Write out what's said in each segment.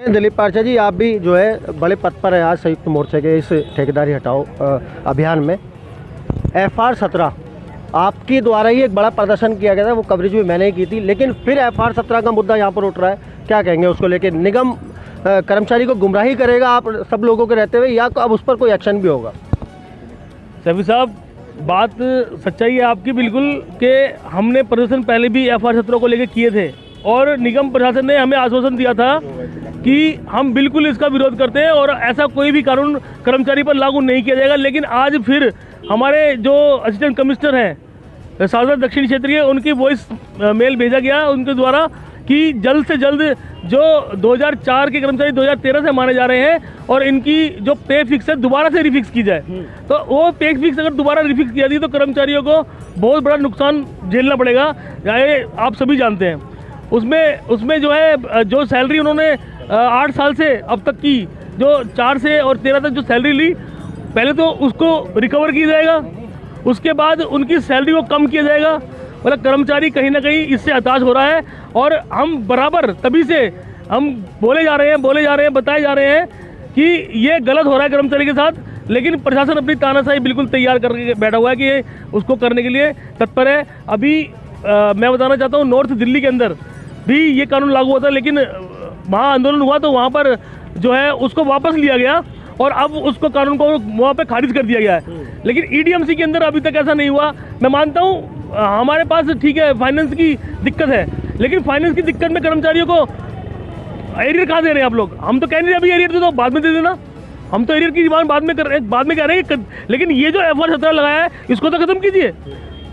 दिलीप पारचा जी, आप भी जो है बड़े पद पर है आज संयुक्त मोर्चे के इस ठेकेदारी हटाओ अभियान में। FR 17 आपके द्वारा ही एक बड़ा प्रदर्शन किया गया था, वो कवरेज भी मैंने ही की थी, लेकिन फिर FR 17 का मुद्दा यहाँ पर उठ रहा है। क्या कहेंगे उसको लेकर? निगम कर्मचारी को गुमराही करेगा आप सब लोगों के रहते हुए, या अब उस पर कोई एक्शन भी होगा? सभी साहब, बात सच्चाई है आपकी बिल्कुल कि हमने प्रदर्शन पहले भी FR 17 को लेकर किए थे और निगम प्रशासन ने हमें आश्वासन दिया था कि हम बिल्कुल इसका विरोध करते हैं और ऐसा कोई भी कानून कर्मचारी पर लागू नहीं किया जाएगा। लेकिन आज फिर हमारे जो असिस्टेंट कमिश्नर हैं सारदा दक्षिण क्षेत्रीय, उनकी वॉइस मेल भेजा गया उनके द्वारा कि जल्द से जल्द जो 2004 के कर्मचारी 2013 से माने जा रहे हैं और इनकी जो पे फिक्स है दोबारा से रिफिक्स की जाए। तो वो पे फिक्स अगर दोबारा रिफिक्स किया दी तो कर्मचारियों को बहुत बड़ा नुकसान झेलना पड़ेगा, ये आप सभी जानते हैं। उसमें जो है जो सैलरी उन्होंने 8 साल से अब तक की, जो 4 से और 13 तक जो सैलरी ली, पहले तो उसको रिकवर किया जाएगा, उसके बाद उनकी सैलरी को कम किया जाएगा। मतलब कर्मचारी कहीं ना कहीं इससे हताश हो रहा है और हम बराबर तभी से हम बोले जा रहे हैं, बताए जा रहे हैं कि ये गलत हो रहा है कर्मचारी के साथ। लेकिन प्रशासन अपनी तानाशाही बिल्कुल तैयार करके बैठा हुआ है कि ये उसको करने के लिए तत्पर है। अभी मैं बताना चाहता हूँ, नॉर्थ दिल्ली के अंदर भी ये कानून लागू हुआ था, लेकिन वहाँ आंदोलन हुआ तो वहाँ पर जो है उसको वापस लिया गया और अब उसको कानून को वहाँ पे खारिज कर दिया गया है। लेकिन EDMC के अंदर अभी तक ऐसा नहीं हुआ। मैं मानता हूँ हमारे पास ठीक है फाइनेंस की दिक्कत है, लेकिन फाइनेंस की दिक्कत में कर्मचारियों को एरियर कहाँ दे रहे हैं आप लोग? हम तो कह रहे हैं अभी एरियर दे दो, बाद में दे देना। हम तो एरियर की डिमांड बाद में कह रहे हैं, लेकिन ये जो FR 17 लगाया है इसको तो खत्म कीजिए।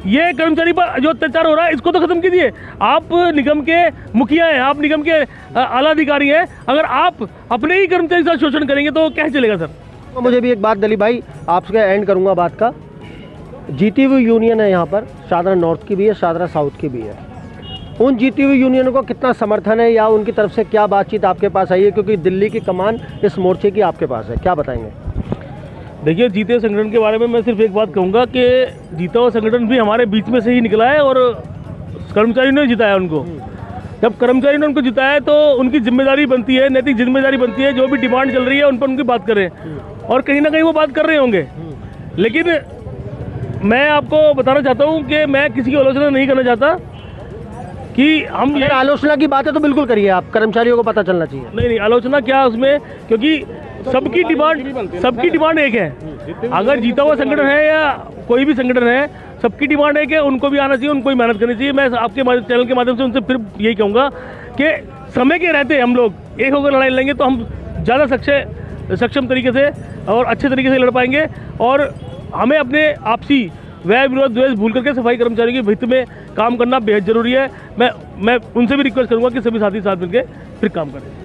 ये कर्मचारी पर जो अत्याचार हो रहा है इसको तो खत्म कीजिए। आप निगम के मुखिया हैं, आप निगम के आला अधिकारी हैं, अगर आप अपने ही कर्मचारी के साथ शोषण करेंगे तो कैसे चलेगा सर? तो मुझे भी एक बात दिलीप भाई आपसे एंड करूंगा बात का। जीती हुई यूनियन है यहाँ पर, शादरा नॉर्थ की भी है, शादरा साउथ की भी है। उन जीती हुई यूनियन को कितना समर्थन है या उनकी तरफ से क्या बातचीत आपके पास आई है, क्योंकि दिल्ली की कमान इस मोर्चे की आपके पास है, क्या बताएंगे? देखिए, जीते हुए संगठन के बारे में मैं सिर्फ एक बात कहूँगा कि जीता हुआ संगठन भी हमारे बीच में से ही निकला है और कर्मचारी ने जिताया उनको। जब कर्मचारी ने उनको जिताया तो उनकी जिम्मेदारी बनती है, नैतिक जिम्मेदारी बनती है, जो भी डिमांड चल रही है उन पर उनकी बात करें और कहीं ना कहीं वो बात कर रहे होंगे। लेकिन मैं आपको बताना चाहता हूँ कि मैं किसी की आलोचना नहीं करना चाहता कि हम ये आलोचना की बात है तो बिल्कुल करिए, आप कर्मचारियों को पता चलना चाहिए। नहीं, आलोचना क्या उसमें, क्योंकि सबकी डिमांड एक है। अगर जीता हुआ संगठन है या कोई भी संगठन है, सबकी डिमांड है कि उनको भी आना चाहिए, उनको भी मेहनत करनी चाहिए। मैं आपके चैनल के माध्यम से उनसे फिर यही कहूँगा कि समय के रहते हम लोग एक होकर लड़ाई लड़ेंगे तो हम ज़्यादा सक्षम तरीके से और अच्छे तरीके से लड़ पाएंगे। और हमें अपने आपसी वह विरोध द्वेष भूल करके सफाई कर्मचारियों के हित में काम करना बेहद जरूरी है। मैं उनसे भी रिक्वेस्ट करूँगा कि सभी साथी साथ मिलकर फिर काम करें।